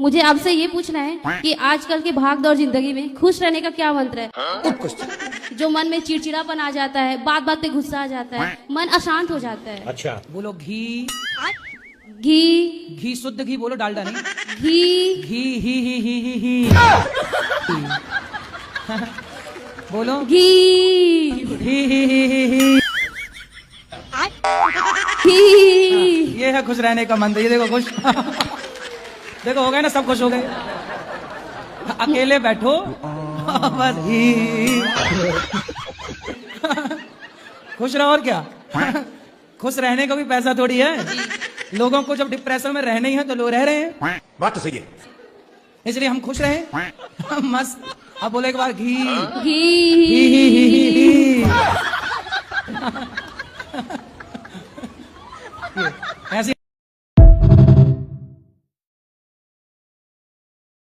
मुझे आपसे ये पूछना है कि आजकल की भाग दौड़ जिंदगी में खुश रहने का क्या मंत्र है? जो मन में चिड़चिड़ापन आ जाता है, बात बात पे गुस्सा आ जाता है, मन अशांत हो जाता है। अच्छा, बोलो घी। घी। घी शुद्ध घी बोलो, डालडा नहीं। घी। घी ही बोलो घी। ही। घी। ये है खुश रहने का मंत्र। ये देखो खुश देखो हो गए ना, सब खुश हो गए। अकेले बैठो बस ही खुश रहो। और क्या खुश रहने को भी पैसा थोड़ी है। लोगों को जब डिप्रेशन में रहने ही है तो लोग रह रहे हैं। बात तो सही है। इसलिए हम खुश रहे मस्त। अब बोले एक बार घी घी। ही।